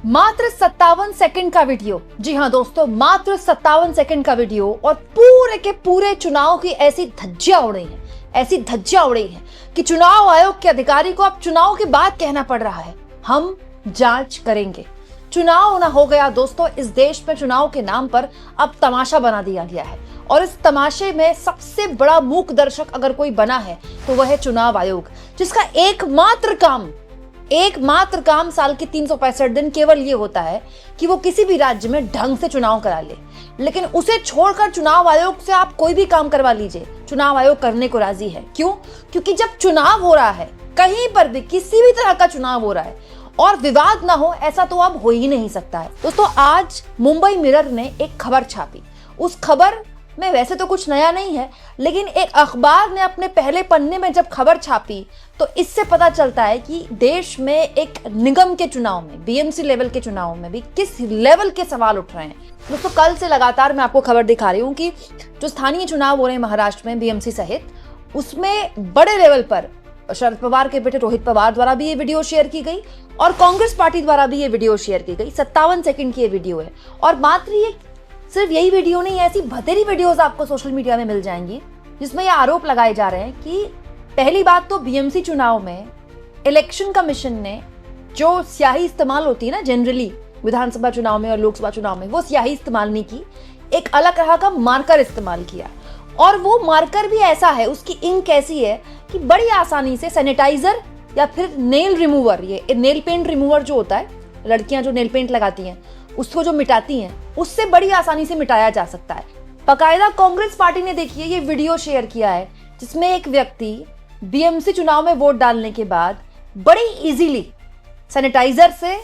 मात्र 57 सेकंड का वीडियो। जी हाँ दोस्तों, मात्र 57 सेकंड का वीडियो और पूरे के पूरे चुनाव की ऐसी धज्जियां उड़ी हैं कि चुनाव आयोग के अधिकारी को अब चुनाव के बाद कहना पड़ रहा है हम जांच करेंगे। चुनाव ना हो गया दोस्तों, इस देश में चुनाव के नाम पर अब तमाशा बना दिया गया है और इस तमाशे में सबसे बड़ा मूक दर्शक अगर कोई बना है तो वह है चुनाव आयोग, जिसका एकमात्र काम साल के 365 दिन केवल ये होता है कि वो किसी भी राज्य में ढंग से चुनाव करा ले। लेकिन उसे छोड़कर चुनाव आयोग से आप कोई भी काम करवा लीजिए, चुनाव आयोग करने को राजी है। क्यों? क्योंकि जब चुनाव हो रहा है, कहीं पर भी किसी भी तरह का चुनाव हो रहा है और विवाद ना हो, ऐसा तो अब हो ही नहीं सकता है। दोस्तों, आज मुंबई मिरर ने एक खबर छापी। उस खबर में वैसे तो कुछ नया नहीं है, लेकिन एक अखबार ने अपने पहले पन्ने में जब खबर छापी तो इससे पता चलता है कि देश में एक निगम के चुनाव में, बीएमसी लेवल के चुनाव में भी किस लेवल के सवाल उठ रहे हैं। दोस्तों, कल से लगातार मैं आपको खबर दिखा रही हूँ कि जो स्थानीय चुनाव हो रहे हैं महाराष्ट्र में बीएमसी सहित, उसमें बड़े लेवल पर शरद पवार के बेटे रोहित पवार द्वारा भी ये वीडियो शेयर की गई और कांग्रेस पार्टी द्वारा भी ये वीडियो शेयर की गई। 57 सेकंड की ये वीडियो है और मात्र ये सिर्फ यही वीडियो नहीं, ऐसी बतेरी वीडियोस आपको सोशल मीडिया में मिल जाएंगी जिसमें ये आरोप लगाए जा रहे हैं कि पहली बात तो बीएमसी चुनाव में इलेक्शन कमीशन ने जो स्याही इस्तेमाल होती है ना जनरली विधानसभा चुनाव में और लोकसभा चुनाव में, वो स्याही इस्तेमाल नहीं की, एक अलग तरह का मार्कर इस्तेमाल किया। और वो मार्कर भी ऐसा है, उसकी इंक ऐसी है कि बड़ी आसानी से सैनिटाइजर या फिर नेल रिमूवर, ये नेल पेंट रिमूवर जो होता है, लड़कियां जो नेल पेंट लगाती हैं उसको जो मिटाती हैं, उससे बड़ी आसानी से मिटाया जा सकता है। बाकायदा कांग्रेस पार्टी ने देखिए ये वीडियो शेयर किया है जिसमें एक व्यक्ति बीएमसी चुनाव में वोट डालने के बाद बड़ी इजीली सैनिटाइजर से,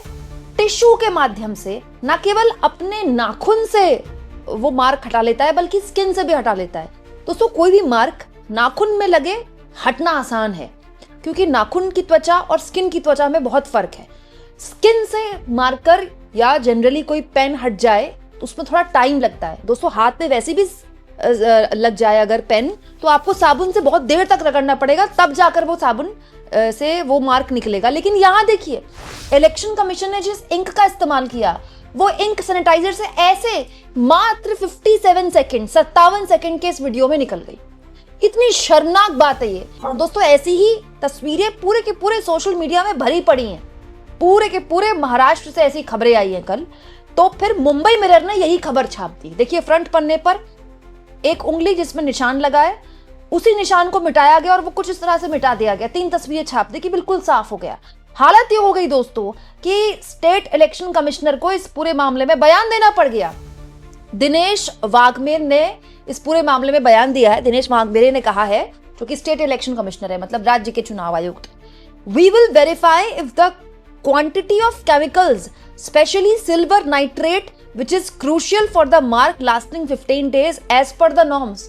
टिश्यू के माध्यम से, न केवल अपने नाखून से वो मार्क हटा लेता है बल्कि स्किन से भी हटा लेता है। दोस्तों, कोई भी मार्क नाखून में लगे हटना आसान है क्योंकि नाखून की त्वचा और स्किन की त्वचा में बहुत फर्क है। स्किन से मार्कर या जनरली कोई पेन हट जाए तो उसमें थोड़ा टाइम लगता है। दोस्तों, हाथ में वैसे भी लग जाए अगर पेन, तो आपको साबुन से बहुत देर तक रगड़ना पड़ेगा, तब जाकर वो साबुन से वो मार्क निकलेगा। लेकिन यहाँ देखिए, इलेक्शन कमीशन ने जिस इंक का इस्तेमाल किया वो इंक सैनिटाइजर से ऐसे मात्र 57 सेकंड के इस वीडियो में निकल गई। कितनी शर्मनाक बात है ये। और दोस्तों, ऐसी ही तस्वीरें पूरे के पूरे सोशल मीडिया में भरी पड़ी हैं, पूरे के पूरे महाराष्ट्र से ऐसी खबरें आई हैं कल। तो फिर मुंबई मिरर ने यही खबर छाप दी। देखिए, फ्रंट पन्ने पर एक उंगली जिसमें निशान लगा है, उसी निशान को मिटाया गया और वो कुछ इस तरह से मिटा दिया गया। 3 तस्वीरें छाप दी कि बिल्कुल साफ हो गया। हालत ये हो गई दोस्तों कि स्टेट इलेक्शन कमिश्नर को इस पूरे मामले में बयान देना पड़ गया। दिनेश वाघमेरे ने इस पूरे मामले में बयान दिया है। दिनेश वाघमेरे ने कहा है, जो कि स्टेट इलेक्शन कमिश्नर है, मतलब राज्य के चुनाव आयुक्त, we will verify if the quantity of chemicals, especially silver nitrate, which is crucial for the mark lasting 15 days as per the norms.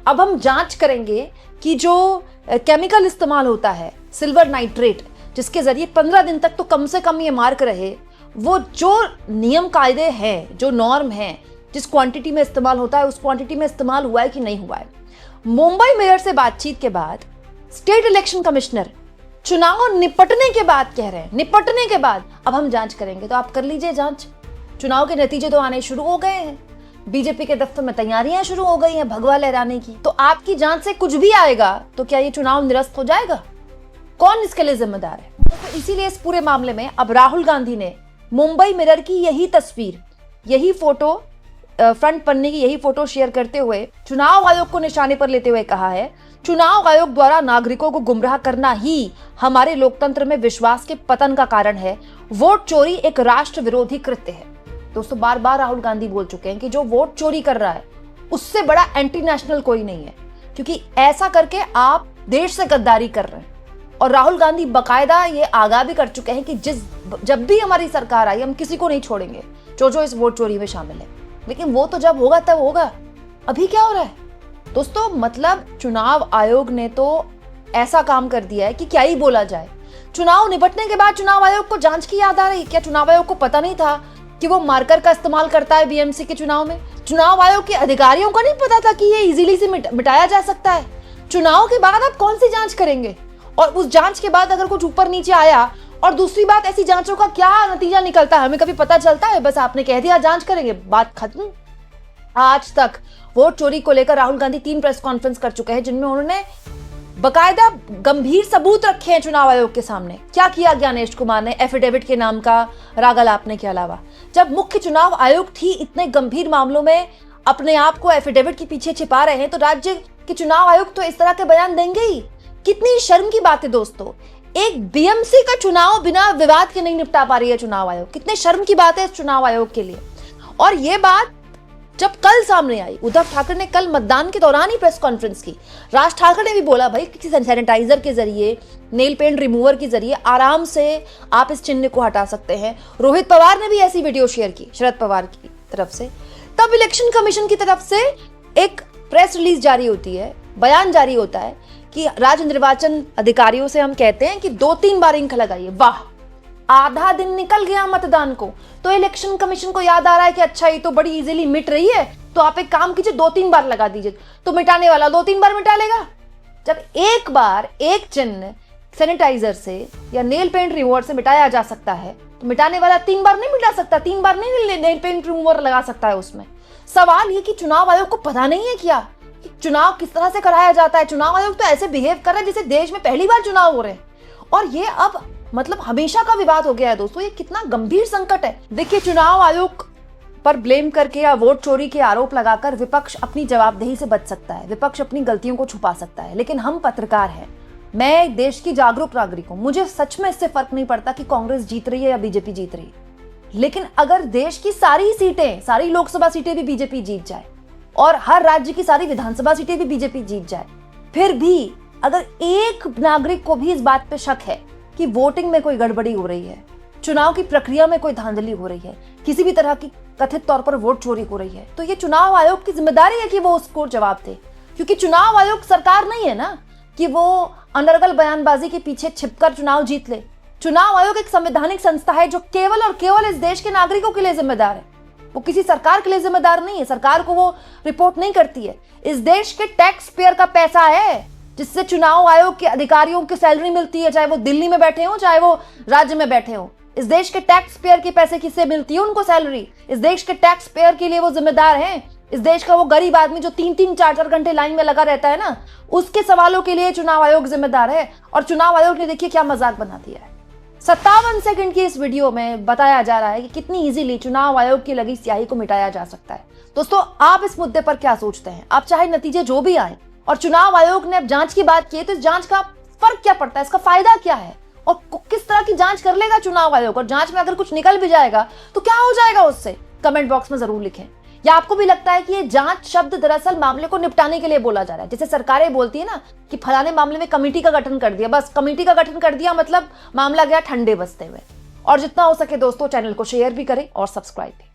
अब हम जांच करेंगे कि जो केमिकल इस्तेमाल होता है सिल्वर नाइट्रेट, जिसके जरिए 15 दिन तक तो कम से कम ये मार्क रहे, वो जो नियम कायदे हैं, जो नॉर्म है, जिस क्वांटिटी में इस्तेमाल होता है उस क्वांटिटी में इस्तेमाल हुआ है कि नहीं हुआ है। मुंबई मिरर से बातचीत के बाद स्टेट इलेक्शन कमिश्नर चुनाव निपटने के बाद कह रहे हैं, निपटने के बाद अब हम जांच करेंगे। तो आप कर लीजिए जांच। चुनाव के नतीजे तो आने शुरू हो गए हैं, बीजेपी के दफ्तर में तैयारियां शुरू हो गई हैं भगवा लहराने की। तो आपकी जांच से कुछ भी आएगा तो क्या ये चुनाव निरस्त हो जाएगा? कौन इसके लिए जिम्मेदार है? तो इसीलिए इस पूरे मामले में अब राहुल गांधी ने मुंबई मिरर की यही तस्वीर, यही फोटो, फ्रंट पन्ने की यही फोटो शेयर करते हुए चुनाव आयोग को निशाने पर लेते हुए कहा है, चुनाव आयोग द्वारा नागरिकों को गुमराह करना ही हमारे लोकतंत्र में विश्वास के पतन का कारण है। वोट चोरी एक राष्ट्र विरोधी कृत्य है। दोस्तों, बार बार राहुल गांधी बोल चुके हैं कि जो वोट चोरी कर रहा है उससे बड़ा एंटी नेशनल कोई नहीं है, क्योंकि ऐसा करके आप देश से गद्दारी कर रहे हैं। और राहुल गांधी बकायदा ये आगाह भी कर चुके हैं कि जब भी हमारी सरकार आई, हम किसी को नहीं छोड़ेंगे जो इस वोट चोरी में शामिल है। लेकिन वो तो जब होगा तब होगा, अभी क्या हो रहा है? दोस्तों, मतलब चुनाव आयोग ने तो ऐसा काम कर दिया है कि क्या ही बोला जाए। चुनाव निपटने के बाद चुनाव आयोग को जांच की याद आ रही। क्या चुनाव आयोग को पता नहीं था कि वो मार्कर का इस्तेमाल करता है बीएमसी के चुनाव में? चुनाव आयोग के अधिकारियों को नहीं पता था कि ये इजीली से मिटाया जा सकता है? चुनाव के बाद आप कौन सी जांच करेंगे? और उस जांच के बाद अगर कुछ ऊपर नीचे आया और दूसरी बात, ऐसी जांचों का क्या नतीजा निकलता है हमें कभी पता चलता है? बस आपने कह दिया जांच करेंगे, बात खत्म। आज तक वोट चोरी को लेकर राहुल गांधी 3 प्रेस कॉन्फ्रेंस कर चुके हैं, जिनमें उन्होंने बकायदा गंभीर सबूत रखे हैं चुनाव आयोग के सामने। क्या किया ज्ञानेश कुमार ने एफिडेविट के नाम का राग लापने के अलावा? जब मुख्य चुनाव आयोग थी इतने गंभीर मामलों में अपने आप को एफिडेविट के पीछे छिपा रहे हैं, तो राज्य के चुनाव आयोग तो इस तरह के बयान देंगे ही। कितनी शर्म की बात है दोस्तों, एक बीएमसी का चुनाव बिना विवाद के नहीं निपटा पा रही है चुनाव आयोग। कितने शर्म की बात है इस चुनाव आयोग के लिए। और ये बात जब कल सामने आई, उद्धव ठाकरे ने कल मतदान के दौरान ही प्रेस कॉन्फ्रेंस की। राज ठाकरे ने भी बोला भाई किसी सैनिटाइजर के जरिए, नेल पेंट रिमूवर के जरिए आराम से आप इस चिन्ह को हटा सकते हैं। रोहित पवार ने भी ऐसी वीडियो शेयर की शरद पवार की तरफ से। तब इलेक्शन कमीशन की तरफ से एक प्रेस रिलीज जारी होती है, बयान जारी होता है कि राज्य निर्वाचन अधिकारियों से हम कहते हैं कि 2-3 बार इंक लगाइए। वाह, आधा दिन निकल गया मतदान को, तो इलेक्शन कमीशन को याद आ रहा है कि अच्छा ये तो बड़ी इजीली मिट रही है, तो आप एक काम कीजिए 2-3 बार लगा दीजिए, तो मिटाने वाला 2-3 बार मिटा लेगा। जब एक बार एक चिन्ह सैनिटाइजर से या नेल पेंट रिमूवर से मिटाया जा सकता है, तो मिटाने वाला 3 बार नहीं मिटा सकता, 3 बार नहीं नेल पेंट रिमूवर लगा सकता है उसमें। सवाल ये कि चुनाव आयोग को पता नहीं है क्या कि चुनाव किस तरह से कराया जाता है? चुनाव आयोग तो ऐसे बिहेव कर रहा है जैसे देश में पहली बार चुनाव हो रहे हैं, और ये अब मतलब हमेशा का विवाद हो गया है दोस्तों। ये कितना गंभीर संकट है। देखिए, चुनाव आयोग पर ब्लेम करके या वोट चोरी के आरोप लगाकर विपक्ष अपनी जवाबदेही से बच सकता है, विपक्ष अपनी गलतियों को छुपा सकता है, लेकिन हम पत्रकार हैं, मैं देश की जागरूक नागरिक हूं, मुझे सच में इससे फर्क नहीं पड़ता कि कांग्रेस जीत रही है या बीजेपी जीत रही है। लेकिन अगर देश की सारी सीटें, सारी लोकसभा सीटें भी बीजेपी जीत जाए और हर राज्य की सारी विधानसभा सीटें भी बीजेपी जीत जाए, फिर भी अगर एक नागरिक को भी इस बात पे शक है कि वोटिंग में कोई गड़बड़ी हो रही है, चुनाव की प्रक्रिया में कोई धांधली हो रही है, किसी भी तरह की कथित तौर पर वोट चोरी हो रही है, तो ये चुनाव आयोग की जिम्मेदारी है कि वो उसको जवाब दे। क्योंकि चुनाव आयोग सरकार नहीं है ना कि वो अनर्गल बयानबाजी के पीछे छिपकर चुनाव जीत ले। चुनाव आयोग एक संवैधानिक संस्था है जो केवल और केवल इस देश के नागरिकों के लिए जिम्मेदार है, वो किसी सरकार के लिए जिम्मेदार नहीं है। सरकार को वो रिपोर्ट नहीं करती है। इस देश के टैक्स पेयर का पैसा है जिससे चुनाव आयोग के अधिकारियों की सैलरी मिलती है, चाहे वो दिल्ली में बैठे हो चाहे वो राज्य में बैठे हो। इस देश के टैक्स पेयर के पैसे किससे मिलती है? उनको सैलरी। इस देश के टैक्स पेयर के लिए वो जिम्मेदार हैं। इस देश का वो गरीब आदमी जो 3-3, 4-4 घंटे लाइन में लगा रहता है ना, उसके सवालों के लिए चुनाव आयोग जिम्मेदार है। और चुनाव आयोग ने देखिए क्या मजाक बना दिया है। 57 सेकंड की इस वीडियो में बताया जा रहा है कि कितनी इजीली चुनाव आयोग की लगी स्याही को मिटाया जा सकता है। दोस्तों, आप इस मुद्दे पर क्या सोचते हैं? आप चाहे नतीजे जो भी आए, और चुनाव आयोग ने अब जांच की बात की है, तो इस जांच का फर्क क्या पड़ता है, इसका फायदा क्या है, और किस तरह की जांच कर लेगा चुनाव आयोग? और जांच में अगर कुछ निकल भी जाएगा तो क्या हो जाएगा उससे? कमेंट बॉक्स में जरूर लिखें। या आपको भी लगता है कि ये जांच शब्द दरअसल मामले को निपटाने के लिए बोला जा रहा है? जैसे सरकारें बोलती है ना कि फलाने मामले में कमेटी का गठन कर दिया, बस कमेटी का गठन कर दिया मतलब मामला गया ठंडे बसते हुए। और जितना हो सके दोस्तों, चैनल को शेयर भी करें और सब्सक्राइब भी।